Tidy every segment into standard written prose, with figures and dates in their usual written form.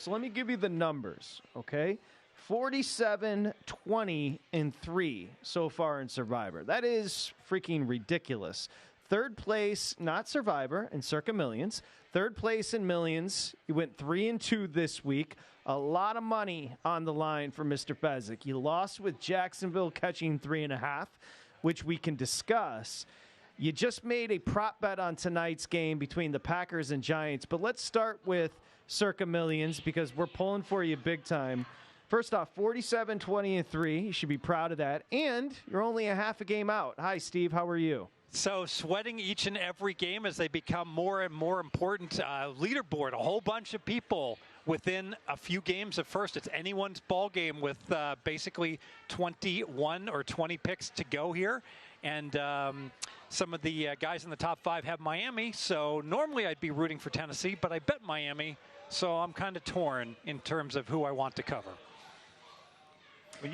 So let me give you the numbers, okay? 47-20-3 so far in Survivor. That is freaking ridiculous. Third place, not Survivor, in Circa Millions. Third place in Millions. He went 3-2 this week. A lot of money on the line for Mr. Fezzik. He lost with Jacksonville catching 3.5, which we can discuss. You just made a prop bet on tonight's game between the Packers and Giants, but let's start with Circa Millions because we're pulling for you big time. First off, 47-20-3. You should be proud of that. And you're only a half a game out. Hi, Steve. How are you? So sweating each and every game as they become more and more important. Leaderboard, a whole bunch of people within a few games of first. It's anyone's ball game with basically 21 or 20 picks to go here. And some of the guys in the top 5 have Miami. So normally I'd be rooting for Tennessee, but I bet Miami. So I'm kind of torn in terms of who I want to cover.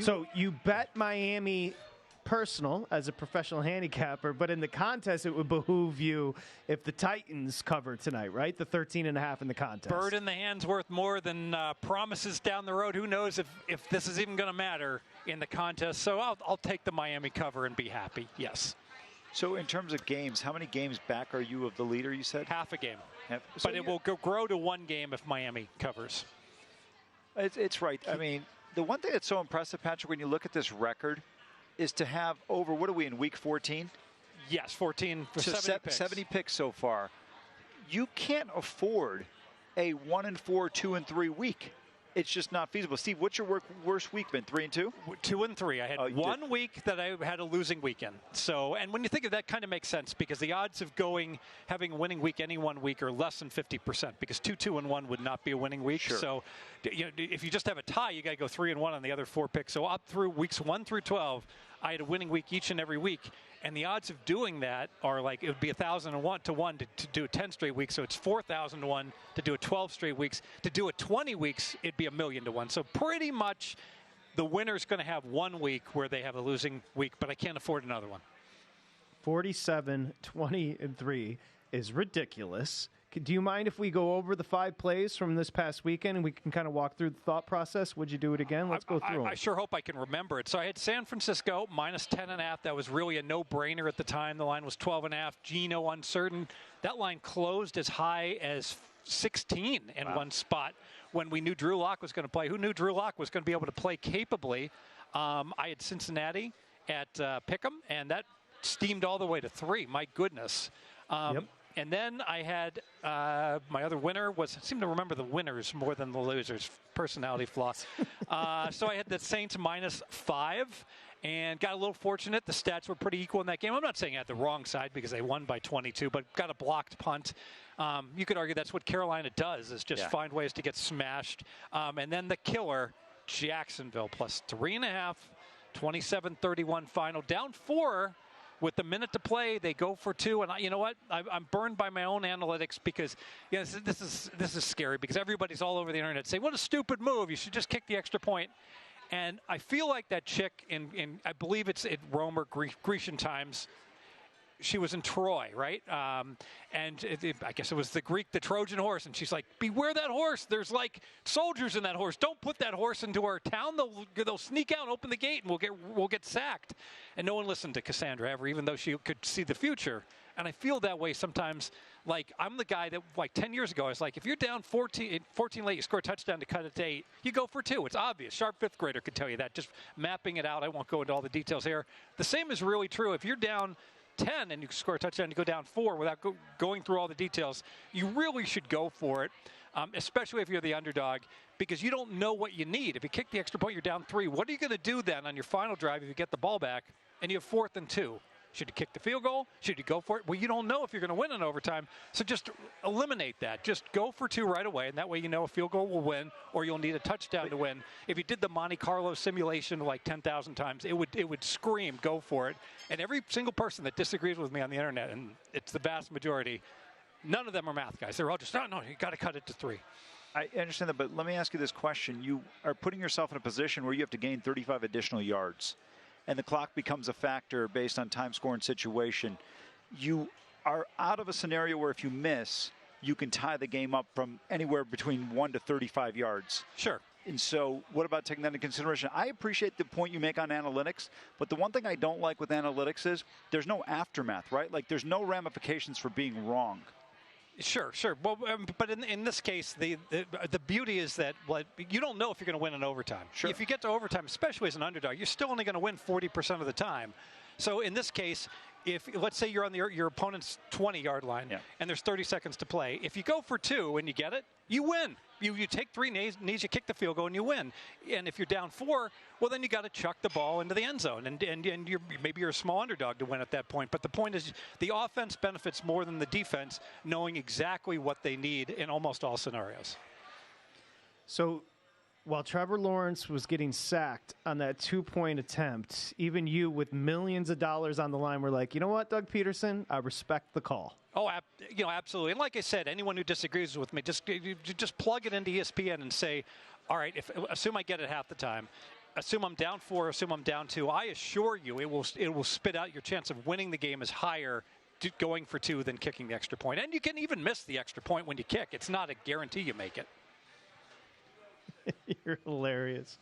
So you bet Miami personal as a professional handicapper, but in the contest it would behoove you if the Titans cover tonight, right? The 13.5 in the contest. Bird in the hand's worth more than promises down the road. Who knows if this is even going to matter in the contest. So I'll take the Miami cover and be happy, yes. So in terms of games, how many games back are you of the leader, you said? Half a game. So but it will grow to one game if Miami covers. It's right. I mean, the one thing that's so impressive, Patrick, when you look at this record, is to have over, what are we in, week 14? Yes, 14 for 70 picks. 70 picks so far. You can't afford a 1-4, 2-3 week. It's just not feasible. Steve, what's your worst week been? 3-2? 2-3. I had one week that I had a losing weekend. So, and when you think of that, kind of makes sense because the odds of having a winning week any one week are less than 50% because 2-2-1 would not be a winning week. Sure. So, if you just have a tie, you got to go 3-1 on the other 4 picks. So up through weeks 1 through 12, I had a winning week each and every week. And the odds of doing that are like, it would be 1,001 to 1 to do a 10 straight weeks. So it's 4,000 to 1 to do a 12 straight weeks. To do it 20 weeks, it'd be 1,000,000 to 1. So pretty much the winner's going to have 1 week where they have a losing week, but I can't afford another one. 47-20-3 is ridiculous. Do you mind if we go over the 5 plays from this past weekend and we can kind of walk through the thought process? Would you do it again? Let's go through them. I sure hope I can remember it. So I had San Francisco minus 10.5. That was really a no-brainer at the time. The line was 12.5. Geno uncertain. That line closed as high as 16 in one spot when we knew Drew Lock was going to play. Who knew Drew Lock was going to be able to play capably? I had Cincinnati at Pick'em, and that steamed all the way to 3. My goodness. Yep. And then I had my other winner I seem to remember the winners more than the losers, personality flaw. So I had the Saints minus 5 and got a little fortunate. The stats were pretty equal in that game. I'm not saying I had the wrong side because they won by 22, but got a blocked punt. You could argue that's what Carolina does, is just find ways to get smashed. And then the killer, Jacksonville, plus 3.5, 27-31 final, down 4. With the minute to play, they go for 2, and you know what? I'm burned by my own analytics because this is scary because everybody's all over the internet saying, "What a stupid move! You should just kick the extra point." And I feel like that chick in I believe it's in Rome or Grecian times. She was in Troy, right? And I guess it was the Trojan horse. And she's like, beware that horse. There's like soldiers in that horse. Don't put that horse into our town. They'll sneak out and open the gate and we'll get sacked. And no one listened to Cassandra ever, even though she could see the future. And I feel that way sometimes. Like, I'm the guy that, like, 10 years ago, I was like, if you're down 14 late, you score a touchdown to cut it to 8, you go for 2. It's obvious. Sharp 5th grader could tell you that. Just mapping it out. I won't go into all the details here. The same is really true. If you're down 10 and you score a touchdown and you go down 4 without going through all the details, you really should go for it, especially if you're the underdog, because you don't know what you need. If you kick the extra point, you're down 3. What are you going to do then on your final drive if you get the ball back and you have 4th and 2? Should you kick the field goal? Should you go for it? Well, you don't know if you're going to win in overtime, so just eliminate that. Just go for 2 right away, and that way you know a field goal will win or you'll need a touchdown to win. If you did the Monte Carlo simulation like 10,000 times, it would scream, go for it. And every single person that disagrees with me on the internet, and it's the vast majority, none of them are math guys. They're all just, no, you got to cut it to 3. I understand that, but let me ask you this question. You are putting yourself in a position where you have to gain 35 additional yards, and the clock becomes a factor based on time, score, and situation. You are out of a scenario where if you miss, you can tie the game up from anywhere between 1 to 35 yards. Sure. And so what about taking that into consideration? I appreciate the point you make on analytics, but the one thing I don't like with analytics is there's no aftermath, right? Like there's no ramifications for being wrong. Sure. Well, but in this case, the beauty is that you don't know if you're going to win in overtime. Sure. If you get to overtime, especially as an underdog, you're still only going to win 40% of the time. So in this case, if let's say you're on your opponent's 20-yard line and there's 30 seconds to play, if you go for 2 and you get it, you win. You take 3 knees, you kick the field goal, and you win. And if you're down 4, well, then you got to chuck the ball into the end zone, and maybe you're a small underdog to win at that point. But the point is, the offense benefits more than the defense, knowing exactly what they need in almost all scenarios. So, while Trevor Lawrence was getting sacked on that 2-point attempt, even you with millions of dollars on the line were like, you know what, Doug Peterson, I respect the call. Oh, absolutely. And like I said, anyone who disagrees with me, just plug it into ESPN and say, all right, assume I get it half the time. Assume I'm down 4, assume I'm down 2. I assure you it will spit out your chance of winning the game is higher going for 2 than kicking the extra point. And you can even miss the extra point when you kick. It's not a guarantee you make it. You're hilarious.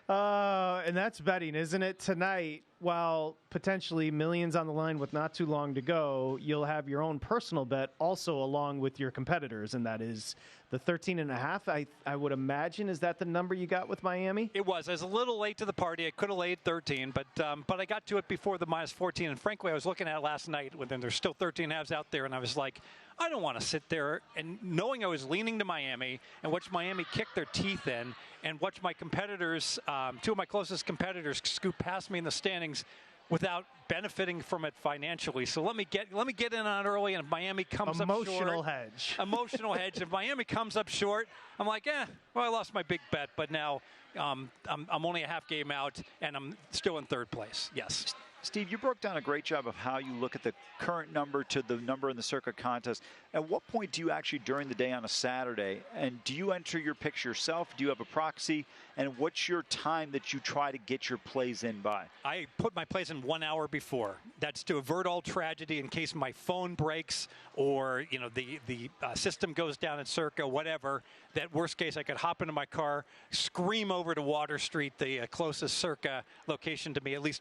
And that's betting, isn't it? Tonight, while potentially millions on the line with not too long to go, you'll have your own personal bet also along with your competitors, and that is the 13.5. I would imagine, is that the number you got with Miami? It was. I was a little late to the party. I could have laid 13, but I got to it before the -14. And frankly, I was looking at it last night when there's still 13.5s out there, and I was like, I don't want to sit there and knowing I was leaning to Miami and watch Miami kick their teeth in and watch my competitors, 2 of my closest competitors, scoop past me in the standings without benefiting from it financially. So let me get in on early, and if Miami comes up short, emotional hedge. If Miami comes up short, I'm like, well, I lost my big bet, but now I'm only a half game out, and I'm still in 3rd place. Yes. Steve, you broke down a great job of how you look at the current number to the number in the Circa contest. At what point do you actually, during the day on a Saturday, and do you enter your picks yourself? Do you have a proxy? And what's your time that you try to get your plays in by? I put my plays in 1 hour before. That's to avert all tragedy in case my phone breaks or the system goes down at Circa, whatever. That worst case, I could hop into my car, scream over to Water Street, the closest Circa location to me, at least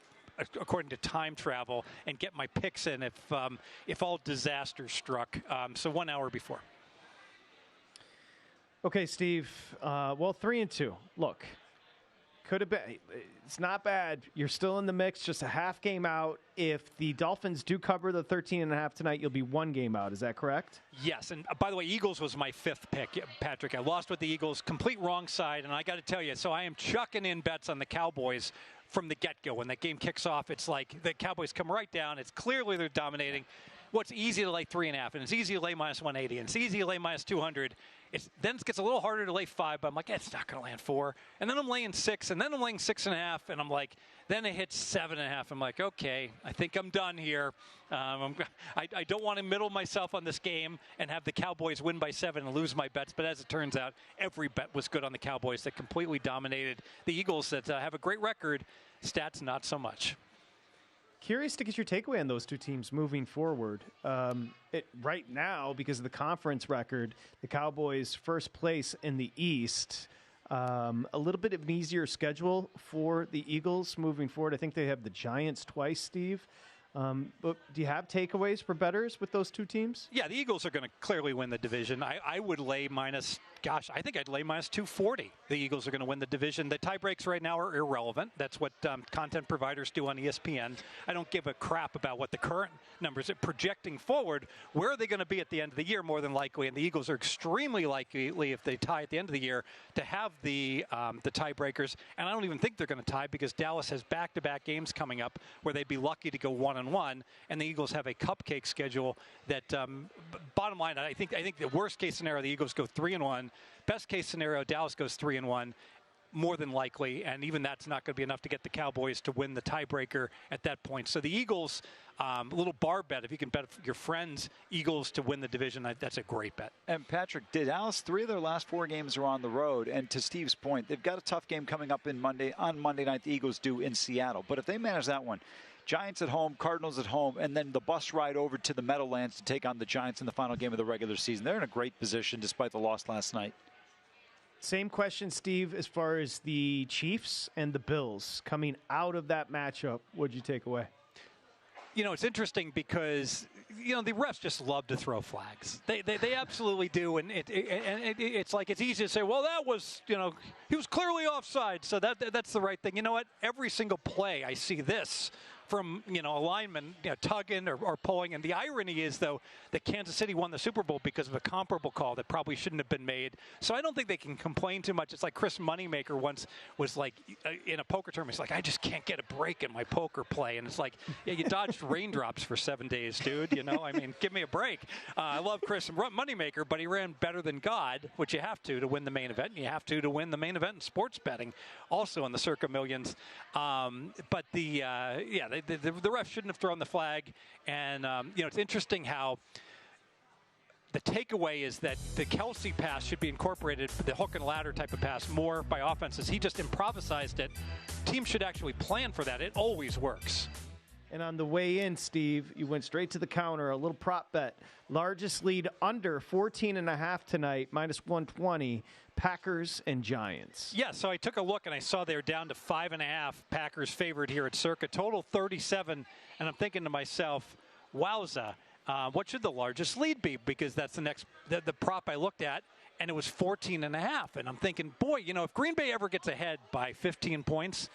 according to time travel, and get my picks in if all disaster struck. So 1 hour before. Okay, Steve. Well, 3-2. Look, could have been. It's not bad. You're still in the mix. Just a half game out. If the Dolphins do cover the 13.5 tonight, you'll be 1 game out. Is that correct? Yes. And by the way, Eagles was my 5th pick, Patrick. I lost with the Eagles, complete wrong side, and I got to tell you, so I am chucking in bets on the Cowboys from the get-go. When that game kicks off, it's like the Cowboys come right down. It's clearly they're dominating. Well, it's easy to lay 3.5, and it's easy to lay -180, and it's easy to lay -200. Then it gets a little harder to lay 5, but I'm like, it's not going to land 4. And then I'm laying 6, and then I'm laying 6.5, and I'm like, then it hits 7.5. I'm like, okay, I think I'm done here. I don't want to middle myself on this game and have the Cowboys win by 7 and lose my bets. But as it turns out, every bet was good on the Cowboys that completely dominated the Eagles that have a great record. Stats, not so much. Curious to get your takeaway on those two teams moving forward. Right now, because of the conference record, the Cowboys first place in the East. A little bit of an easier schedule for the Eagles moving forward. I think they have the Giants twice, Steve. But do you have takeaways for bettors with those two teams? Yeah, the Eagles are going to clearly win the division. I would lay I think I'd lay -240. The Eagles are going to win the division. The tie breaks right now are irrelevant. That's what content providers do on ESPN. I don't give a crap about what the current numbers are. Projecting forward, where are they going to be at the end of the year more than likely? And the Eagles are extremely likely, if they tie at the end of the year, to have the tiebreakers. And I don't even think they're going to tie because Dallas has back-to-back games coming up where they'd be lucky to go 1-1, and the Eagles have a cupcake schedule that, bottom line, I think the worst case scenario, the Eagles go 3-1. Best case scenario, Dallas goes 3-1, more than likely, and even that's not going to be enough to get the Cowboys to win the tiebreaker at that point. So the Eagles, a little bar bet, if you can bet your friends Eagles to win the division, that's a great bet. And Patrick, did Dallas, 3 of their last 4 games are on the road, and to Steve's point, they've got a tough game coming up on Monday night, the Eagles do in Seattle. But if they manage that one, Giants at home, Cardinals at home, and then the bus ride over to the Meadowlands to take on the Giants in the final game of the regular season. They're in a great position despite the loss last night. Same question, Steve, as far as the Chiefs and the Bills coming out of that matchup. What'd you take away? You know, it's interesting because, you know, the refs just love to throw flags. They absolutely do. And it's like it's easy to say, well, that was, you know, he was clearly offside. So that's the right thing. You know what? Every single play I see this from, you know, a lineman, you know, tugging or pulling. And the irony is, though, that Kansas City won the Super Bowl because of a comparable call that probably shouldn't have been made. So I don't think they can complain too much. It's like Chris Moneymaker once was like, in a poker tournament, he's like, I just can't get a break in my poker play. And it's like, yeah, you dodged raindrops for 7 days, dude. You know, I mean, give me a break. I love Chris Moneymaker, but he ran better than God, which you have to win the main event. And you have to win the main event in sports betting, also in the Circa Millions. But the refs shouldn't have thrown the flag. And, you know, it's interesting how the takeaway is that the Kelsey pass should be incorporated for the hook and ladder type of pass more by offenses. He just improvised it. Teams should actually plan for that. It always works. And on the way in, Steve, you went straight to the counter, a little prop bet. Largest lead under 14.5 tonight, minus 120, Packers and Giants. Yeah, so I took a look and I saw they're down to 5.5, Packers favored here at Circa. Total 37, and I'm thinking to myself, wowza, what should the largest lead be? Because that's the prop I looked at, and it was 14.5. And I'm thinking, boy, you know, if Green Bay ever gets ahead by 15 points,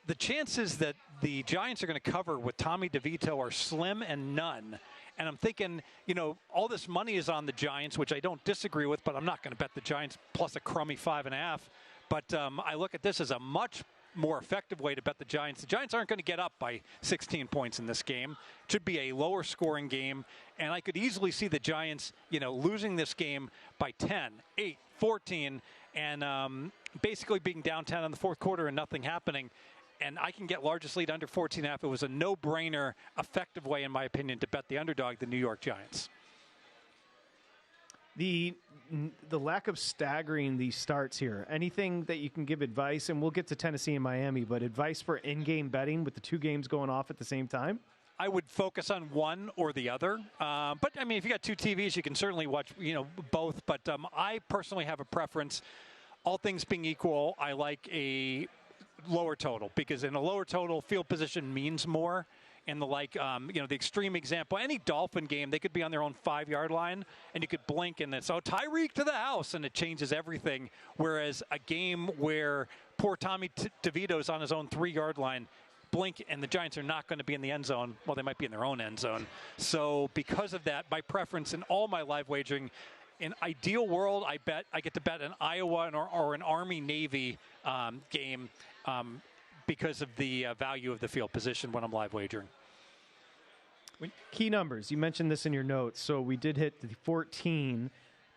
the chances that the Giants are going to cover with Tommy DeVito are slim and none. And I'm thinking, you know, all this money is on the Giants, which I don't disagree with, but I'm not going to bet the Giants plus a crummy 5.5. But I look at this as a much more effective way to bet the Giants. The Giants aren't going to get up by 16 points in this game. It should be a lower scoring game. And I could easily see the Giants, you know, losing this game by 10, 8, 14, and basically being down 10 in the fourth quarter and nothing happening. And I can get largest lead under 14.5. It was a no-brainer, effective way, in my opinion, to bet the underdog, the New York Giants. The lack of staggering these starts here. Anything that you can give advice, and we'll get to Tennessee and Miami, but advice for in-game betting with the two games going off at the same time? I would focus on one or the other. But, I mean, if you got two TVs, you can certainly watch, you know, both. But I personally have a preference. All things being equal, I like a lower total, because in a lower total, field position means more. And the you know, the extreme example, any Dolphin game, they could be on their own 5-yard line, and you could blink, and it's, oh, Tyreek to the house, and it changes everything. Whereas a game where poor Tommy DeVito's on his own 3-yard line, blink, and the Giants are not going to be in the end zone. Well, they might be in their own end zone. So because of that, my preference in all my live wagering, in ideal world, I get to bet an Iowa or an Army-Navy game because of the value of the field position when I'm live wagering. Key numbers. You mentioned this in your notes. So we did hit the 14,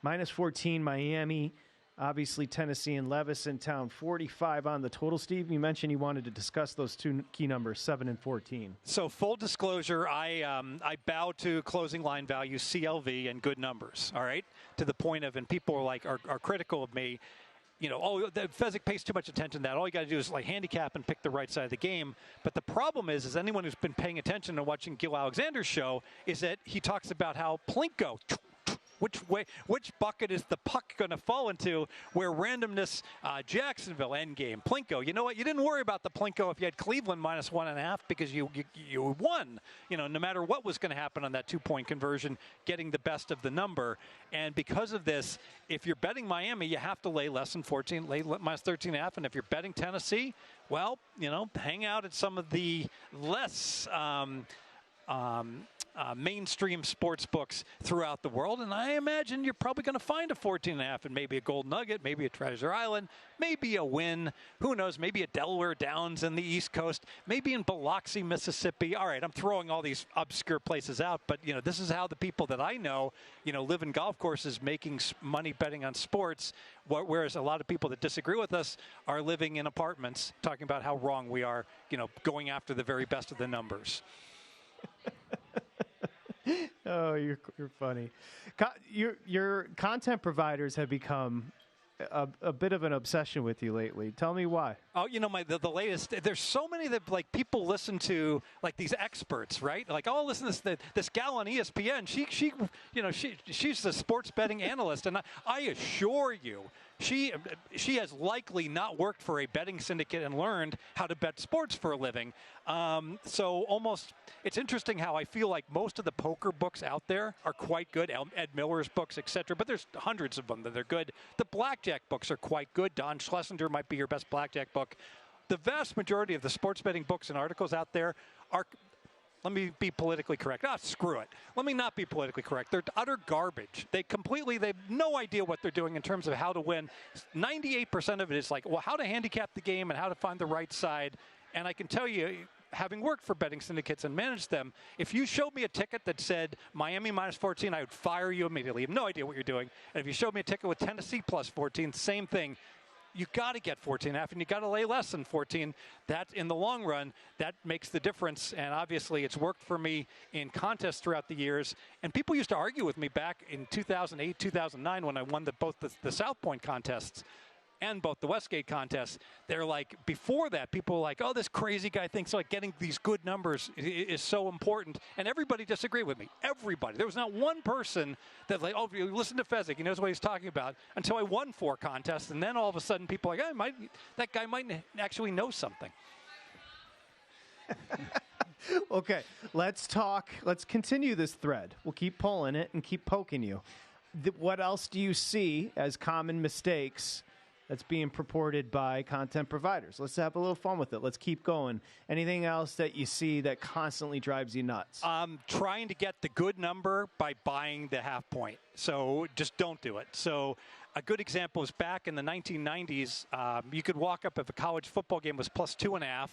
minus 14 Miami. Obviously, Tennessee and Levis in town. 45 on the total. Steve, you mentioned you wanted to discuss those two key numbers, 7 and 14. So full disclosure, I bow to closing line value, CLV, and good numbers, all right? To the point of, and people are critical of me, you know, oh, Fezzik pays too much attention to that. All you got to do is like handicap and pick the right side of the game. But the problem is anyone who's been paying attention and watching Gil Alexander's show is that he talks about how Plinko, which bucket is the puck going to fall into, where randomness, Jacksonville, end game. Plinko, you know what? You didn't worry about the Plinko if you had Cleveland minus 1.5 because you won. You know, no matter what was going to happen on that 2-point conversion, getting the best of the number. And because of this, if you're betting Miami, you have to lay less than 14, lay minus 13.5. And if you're betting Tennessee, well, you know, hang out at some of the less mainstream sports books throughout the world, and I imagine you're probably going to find a 14.5 and maybe a gold nugget, maybe a Treasure Island, maybe a win. Who knows? Maybe a Delaware Downs in the East Coast, maybe in Biloxi, Mississippi. All right, I'm throwing all these obscure places out, but you know, this is how the people that I know, you know, live in golf courses making money betting on sports, whereas a lot of people that disagree with us are living in apartments talking about how wrong we are, you know, going after the very best of the numbers. Oh, you're funny. Your content providers have become a bit of an obsession with you lately. Tell me why. Oh, the latest. There's so many that like people listen to, like these experts, right? Like, oh, listen to this gal on ESPN. She's the sports betting analyst, and I assure you, she has likely not worked for a betting syndicate and learned how to bet sports for a living. It's interesting how I feel like most of the poker books out there are quite good. Ed Miller's books, etc. But there's hundreds of them that are good. The blackjack books are quite good. Don Schlesinger might be your best blackjack book. The vast majority of the sports betting books and articles out there are, let me be politically correct. Screw it. Let me not be politically correct. They're utter garbage. They have no idea what they're doing in terms of how to win. 98% of it is like, well, how to handicap the game and how to find the right side. And I can tell you, having worked for betting syndicates and managed them, if you showed me a ticket that said Miami minus 14, I would fire you immediately. You have no idea what you're doing. And if you showed me a ticket with Tennessee plus 14, same thing. You got to get 14.5, and you got to lay less than 14. That, in the long run, that makes the difference. And obviously, it's worked for me in contests throughout the years. And people used to argue with me back in 2008, 2009, when I won both the South Point contests and both the Westgate contests. They're like, before that, people were like, oh, this crazy guy thinks like getting these good numbers is so important. And everybody disagreed with me. Everybody. There was not one person that like, oh, you listen to Fezzik, he knows what he's talking about, until I won 4 contests. And then all of a sudden people are like, that guy might actually know something. Okay, let's continue this thread. We'll keep pulling it and keep poking you. What else do you see as common mistakes that's being purported by content providers? Let's have a little fun with it. Let's keep going. Anything else that you see that constantly drives you nuts? Trying to get the good number by buying the half point. So just don't do it. So a good example is back in the 1990s, you could walk up if a college football game was plus 2.5,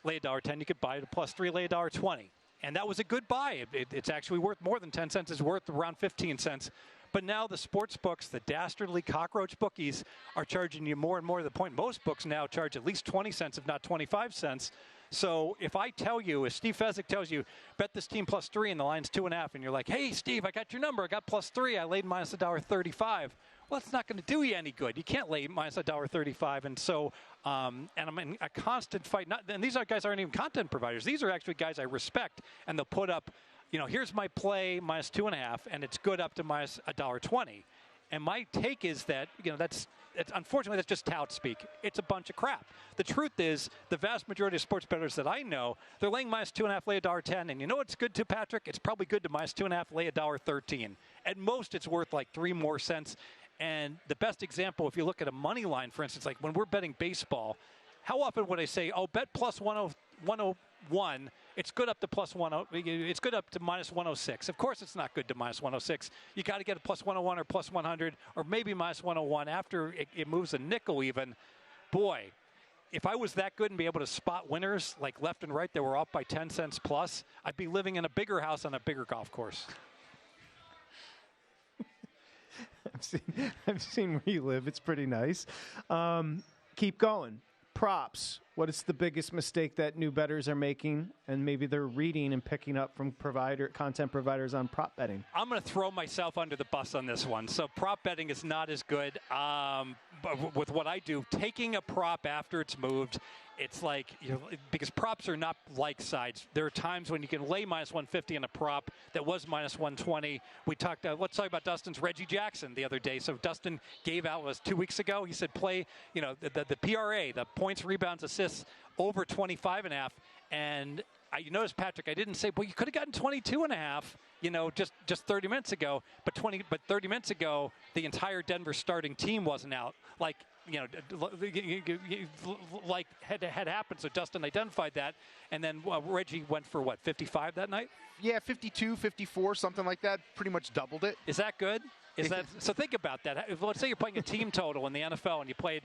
lay $1.10. You could buy it at plus 3, lay $1.20. And that was a good buy. It's actually worth more than 10 cents. It's worth around 15 cents. But now the sports books, the dastardly cockroach bookies, are charging you more and more to the point. Most books now charge at least 20 cents, if not 25 cents. So if I tell you, if Steve Fezzik tells you, bet this team plus 3 and the line's 2.5, and you're like, hey, Steve, I got your number. I got plus 3. I laid minus $1.35. Well, it's not going to do you any good. You can't lay minus $1.35. And so, and I'm in a constant fight. And these guys aren't even content providers. These are actually guys I respect, and they'll put up, here's my play minus 2.5, and it's good up to minus $1.20. And my take is that, unfortunately, that's just tout speak. It's a bunch of crap. The truth is, the vast majority of sports bettors that I know, they're laying minus 2.5, lay $1.10. And you know what's good to, Patrick? It's probably good to minus 2.5, lay $1.13. At most, it's worth like 3 more cents. And the best example, if you look at a money line, for instance, like when we're betting baseball, how often would I say, oh, bet plus 101, it's good up to plus 10, it's good up to minus 106. Of course it's not good to minus 106. You got to get a plus 101 or plus 100 or maybe minus 101 after it moves a nickel even. Boy, if I was that good and be able to spot winners like left and right that were off by 10 cents plus, I'd be living in a bigger house on a bigger golf course. I've seen where you live. It's pretty nice. Keep going. Props. What is the biggest mistake that new bettors are making, and maybe they're reading and picking up from content providers on prop betting? I'm going to throw myself under the bus on this one. So prop betting is not as good. But with what I do, taking a prop after it's moved, it's like, because props are not like sides. There are times when you can lay minus 150 on a prop that was minus 120. Let's talk about Dustin's Reggie Jackson the other day. So Dustin gave out, 2 weeks ago, he said play, the PRA, the points, rebounds, assists, over 25.5. And you notice, Patrick, I didn't say, well, you could have gotten 22.5, just 30 minutes ago. But 30 minutes ago, the entire Denver starting team wasn't out. Like had happened. So Dustin identified that. And then Reggie went for 55 that night? Yeah, 52, 54, something like that. Pretty much doubled it. Is that good? So think about that. Let's say you're playing a team total in the NFL and you played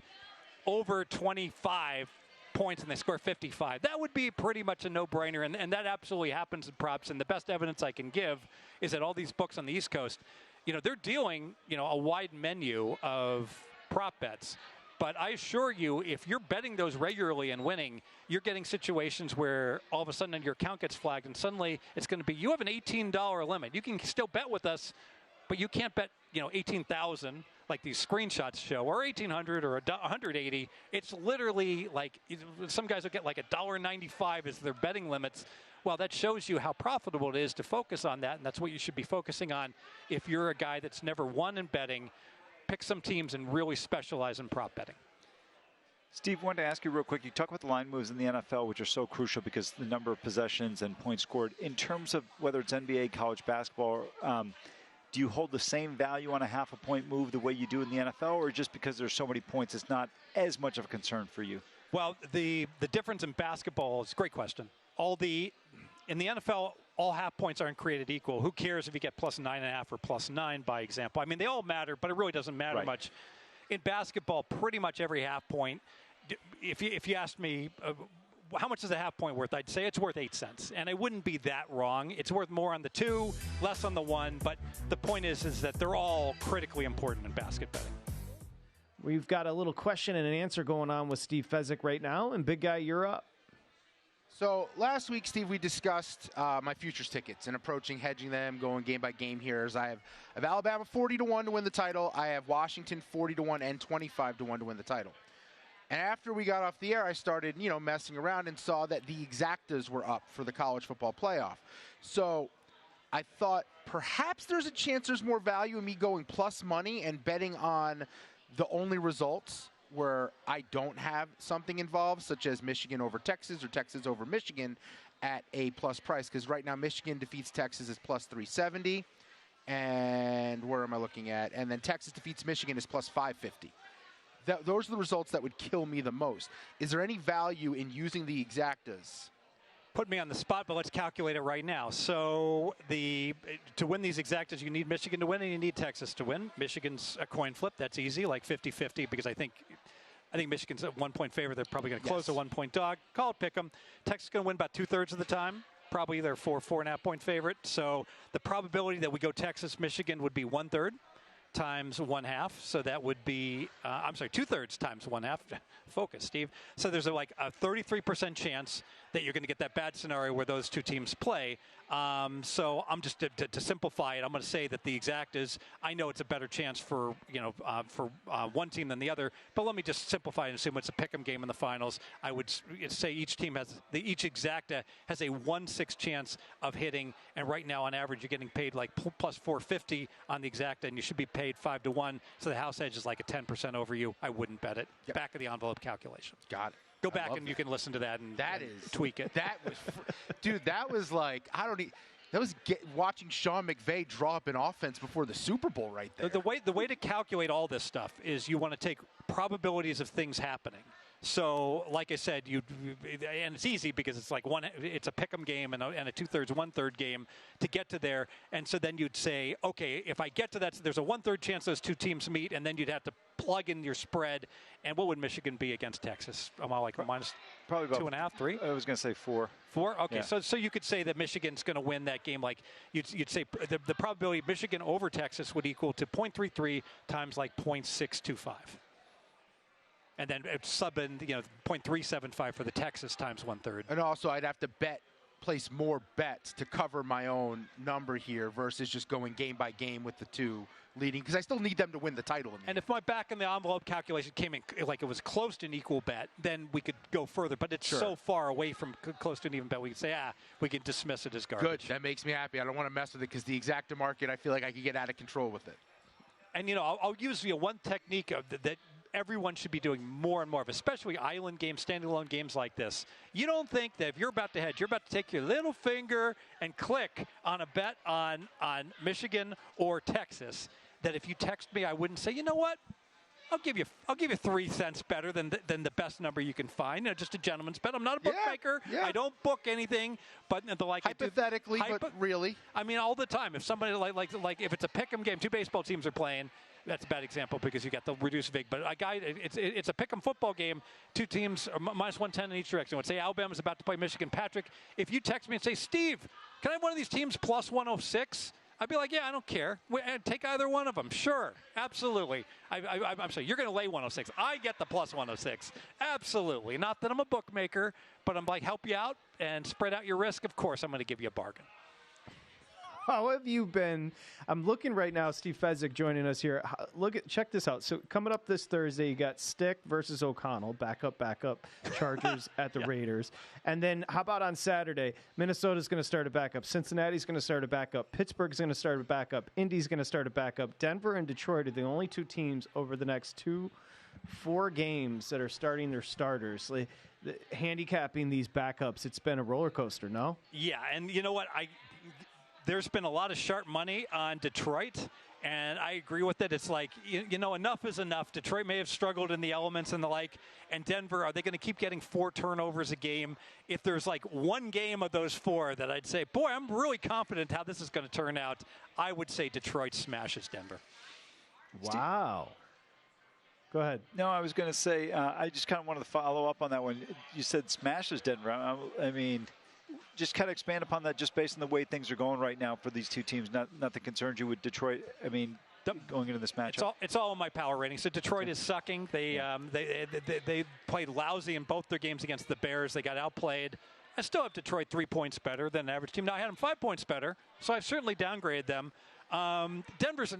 over 25 points and they score 55. That would be pretty much a no-brainer, and that absolutely happens in props. And the best evidence I can give is that all these books on the East Coast, they're dealing, a wide menu of prop bets. But I assure you, if you're betting those regularly and winning, you're getting situations where all of a sudden your account gets flagged, and suddenly it's going to be, you have an $18 limit. You can still bet with us, but you can't bet, $18,000 like these screenshots show, or 1,800 or 180. It's literally like some guys will get like $1.95 as their betting limits. Well, that shows you how profitable it is to focus on that, and that's what you should be focusing on if you're a guy that's never won in betting. Pick some teams and really specialize in prop betting. Steve, wanted to ask you real quick. You talk about the line moves in the NFL, which are so crucial because the number of possessions and points scored. In terms of whether it's NBA, college basketball, do you hold the same value on a half a point move the way you do in the NFL, or just because there's so many points, it's not as much of a concern for you? Well, the difference in basketball is a great question. In the NFL, all half points aren't created equal. Who cares if you get plus 9.5 or plus 9, by example? I mean, they all matter, but it really doesn't matter much. In basketball, pretty much every half point, if you asked me how much is a half point worth, I'd say it's worth 8 cents. And I wouldn't be that wrong. It's worth more on the 2, less on the 1. But the point is that they're all critically important in basket betting. We've got a little question and an answer going on with Steve Fezzik right now. And Big Guy, you're up. So last week, Steve, we discussed my futures tickets and approaching hedging them, going game by game here. As I have Alabama 40-1 to win the title. I have Washington 40-1 and 25-1 to win the title. And after we got off the air, I started, messing around and saw that the Exactas were up for the college football playoff. So I thought perhaps there's a chance there's more value in me going plus money and betting on the only results where I don't have something involved, such as Michigan over Texas or Texas over Michigan at a plus price. Because right now Michigan defeats Texas is plus 370. And where am I looking at? And then Texas defeats Michigan is plus 550. Those are the results that would kill me the most. Is there any value in using the Exactas? Put me on the spot, but let's calculate it right now. So to win these Exactas, you need Michigan to win and you need Texas to win. Michigan's a coin flip. That's easy, like 50-50, because I think Michigan's a 1-point favorite. They're probably going to close a 1-point dog. Call it pick 'em. Texas is going to win about 2/3 of the time. Probably they're 4.5-point favorite. So the probability that we go Texas-Michigan would be 1/3. Times 1/2, so that would be 2/3 times 1/2. Focus, Steve. So there's a 33% chance that you're going to get that bad scenario where those two teams play. So I'm just to simplify it, I'm going to say that the Exactas, I know it's a better chance for one team than the other, but let me just simplify it and assume it's a pick'em game in the finals. I would say each Exacta has a 1/6 chance of hitting, and right now on average you're getting paid like plus 450 on the Exacta, and you should be paid 5-1. So the house edge is like a 10% over you. I wouldn't bet it. Yep. Back of the envelope calculation. Got it. Go back and you can listen to that and tweak it. That was, dude. That was like that was watching Sean McVay draw up an offense before the Super Bowl right there. The way to calculate all this stuff is you want to take probabilities of things happening. So, like I said, and it's easy because it's like it's a pick'em game and a 2/3, 1/3 game to get to there. And so then you'd say, okay, if I get to that, there's a 1/3 chance those two teams meet, and then you'd have to plug in your spread. And what would Michigan be against Texas? Am I like minus probably about 2.5, 3? I was going to say 4. 4? Okay, yeah. so you could say that Michigan's going to win that game. Like you'd say the probability of Michigan over Texas would equal to 0.33 times like 0.625. And then sub in, 0.375 for the Texas times 1/3. And also, I'd have to place more bets to cover my own number here versus just going game by game with the two leading, because I still need them to win the title. And if my back in the envelope calculation came in like it was close to an equal bet, then we could go further. But it's so far away from close to an even bet, we could say, we can dismiss it as garbage. Good. That makes me happy. I don't want to mess with it because the Exacta market, I feel like I could get out of control with it. And, I'll use one technique that everyone should be doing more and more of, especially island games, standalone games like this. You don't think that if you're about to hedge, you're about to take your little finger and click on a bet on Michigan or Texas, that if you text me, I wouldn't say, you know what? I'll give you 3 cents better than the best number you can find. Just a gentleman's bet. I'm not a bookmaker. Yeah. I don't book anything, but hypothetically, but really. I mean, all the time. If somebody like if it's a pick'em game, two baseball teams are playing. That's a bad example because you got the reduced vig. But it's a pick'em football game. Two teams are minus 110 in each direction. Let's say Alabama's about to play Michigan. Patrick, if you text me and say, Steve, can I have one of these teams plus 106? I'd be like, yeah, I don't care. Take either one of them. Sure, absolutely. I'm sorry, you're going to lay 106. I get the plus 106. Absolutely. Not that I'm a bookmaker, but I'm like, help you out and spread out your risk. Of course, I'm going to give you a bargain. How have you been? I'm looking right now, Steve Fezzik joining us here. Check this out. So coming up this Thursday, you got Stick versus O'Connell, back up, Chargers at the Raiders. And then how about on Saturday, Minnesota's going to start a backup, Cincinnati's going to start a backup, Pittsburgh's going to start a backup, Indy's going to start a backup. Denver and Detroit are the only two teams over the next 4 games that are starting their starters. Handicapping these backups, it's been a roller coaster, no? Yeah, and you know what? There's been a lot of sharp money on Detroit, and I agree with it. It's like, enough is enough. Detroit may have struggled in the elements and the like, and Denver, are they going to keep getting 4 turnovers a game? If there's like one game of those 4 that I'd say, boy, I'm really confident how this is going to turn out, I would say Detroit smashes Denver. Wow. Go ahead. No, I was going to say, I just kind of wanted to follow up on that one. You said smashes Denver. I mean, just kind of expand upon that just based on the way things are going right now for these two teams. Nothing concerns you with Detroit. I mean, going into this matchup. It's all in my power rating. So Detroit is sucking. They played lousy in both their games against the Bears. They got outplayed. I still have Detroit 3 points better than the average team. Now I had them 5 points better, so I've certainly downgraded them. Denver's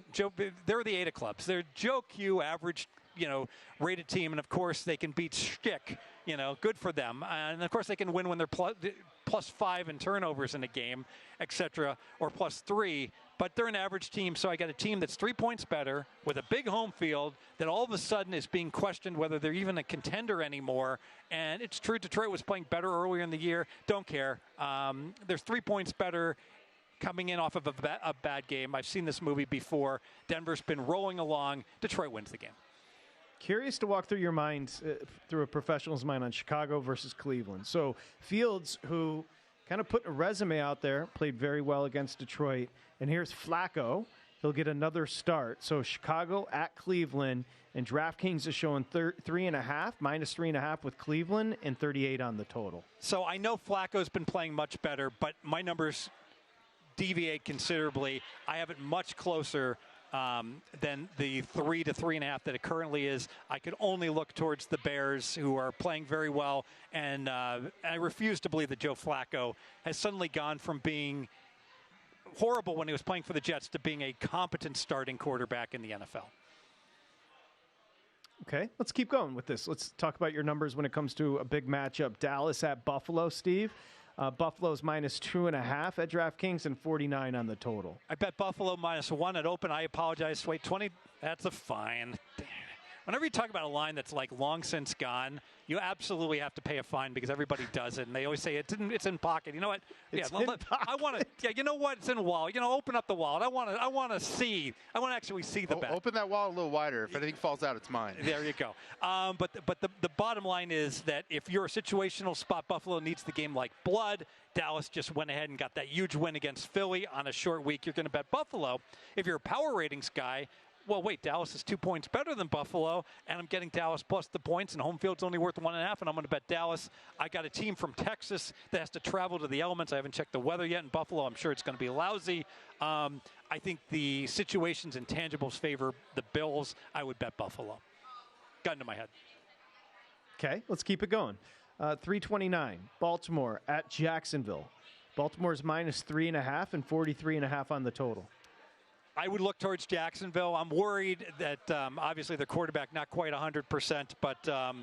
they're the 8 of clubs. They're Joe Q average, rated team, and of course they can beat Shtick. Good for them. And of course they can win when they're plus 5 in turnovers in a game, etc., or plus 3. But they're an average team, so I got a team that's 3 points better with a big home field that all of a sudden is being questioned whether they're even a contender anymore. And it's true, Detroit was playing better earlier in the year. Don't care. There's 3 points better coming in off of a bad game. I've seen this movie before. Denver's been rolling along. Detroit wins the game. Curious to walk through your mind, through a professional's mind on Chicago versus Cleveland. So Fields, who kind of put a resume out there, played very well against Detroit. And here's Flacco. He'll get another start. So Chicago at Cleveland, and DraftKings is showing 3.5, minus 3.5 with Cleveland, and 38 on the total. So I know Flacco's been playing much better, but my numbers deviate considerably. I have it much closer than the 3 to 3.5 that it currently is. I could only look towards the Bears, who are playing very well, and I refuse to believe that Joe Flacco has suddenly gone from being horrible when he was playing for the Jets to being a competent starting quarterback in the NFL. Okay, let's keep going with this. Let's talk about your numbers when it comes to a big matchup. Dallas at Buffalo, Steve. Buffalo's minus 2.5 at DraftKings and 49 on the total. I bet Buffalo minus 1 at open. I apologize. Wait, 20. That's a fine. Damn. Whenever you talk about a line that's like long since gone, you absolutely have to pay a fine because everybody does it, and they always say it's in pocket. You know what? I want to. Yeah, you know what? It's in the wallet. Open up the wallet. I want to see. I want to actually see the bet. Open that wallet a little wider. If anything falls out, it's mine. There you go. But the bottom line is that if you're a situational spot, Buffalo needs the game like blood. Dallas just went ahead and got that huge win against Philly on a short week. You're going to bet Buffalo. If you're a power ratings guy, well, wait, Dallas is 2 points better than Buffalo, and I'm getting Dallas plus the points, and home field's only worth 1.5, and I'm going to bet Dallas. I got a team from Texas that has to travel to the elements. I haven't checked the weather yet in Buffalo. I'm sure it's going to be lousy. I think the situations and tangibles favor the Bills. I would bet Buffalo. Got into my head. Okay, let's keep it going. 329, Baltimore at Jacksonville. Baltimore's minus 3.5 and 43.5 on the total. I would look towards Jacksonville. I'm worried that obviously their quarterback not quite 100%, but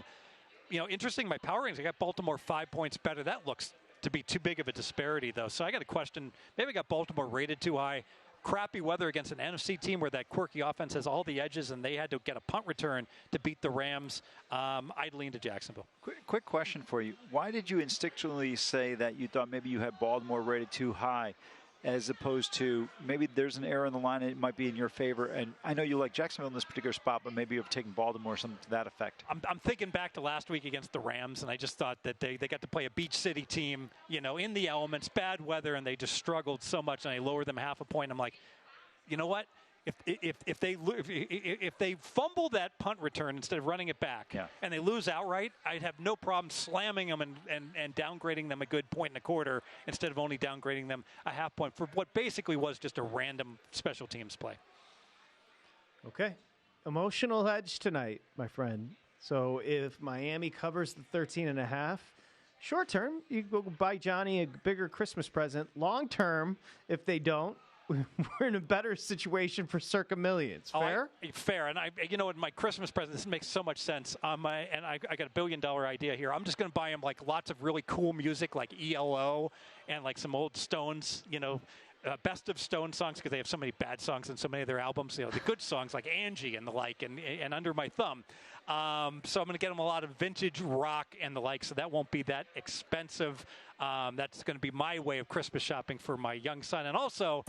interesting. My power ratings, I got Baltimore 5 points better. That looks to be too big of a disparity, though. So I got a question. Maybe I got Baltimore rated too high. Crappy weather against an NFC team where that quirky offense has all the edges, and they had to get a punt return to beat the Rams. I'd lean to Jacksonville. Quick question for you. Why did you instinctually say that you thought maybe you had Baltimore rated too high, as opposed to maybe there's an error in the line and it might be in your favor? And I know you like Jacksonville in this particular spot, but maybe you've taken Baltimore, something to that effect. I'm thinking back to last week against the Rams, and I just thought that they got to play a beach city team, in the elements, bad weather, and they just struggled so much, and I lowered them half a point. I'm like, you know what? If they fumble that punt return instead of running it back, and they lose outright, I'd have no problem slamming them and downgrading them a good point and a quarter instead of only downgrading them a half point for what basically was just a random special teams play. Okay. Emotional hedge tonight, my friend. So if Miami covers the 13.5, short term, you go buy Johnny a bigger Christmas present. Long term, if they don't, we're in a better situation for Circa Millions. Fair? Fair. And you know what? My Christmas present, this makes so much sense. And I got $1 billion idea here. I'm just going to buy him like lots of really cool music, like ELO and like some old Stones, best of Stone songs, because they have so many bad songs in so many of their albums. The good songs like Angie and the like, and Under My Thumb. So I'm going to get them a lot of vintage rock and the like, so that won't be that expensive. That's going to be my way of Christmas shopping for my young son. And also,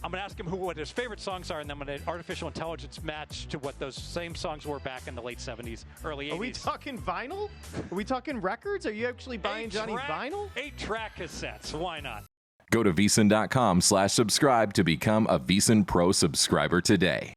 I'm going to ask him what his favorite songs are, and then I'm going to artificial intelligence match to what those same songs were back in the late 70s, early 80s. Are we talking vinyl? Are we talking records? Are you actually buying Johnny vinyl? 8-track cassettes. Why not? Go to VSiN.com/subscribe to become a VSiN Pro subscriber today.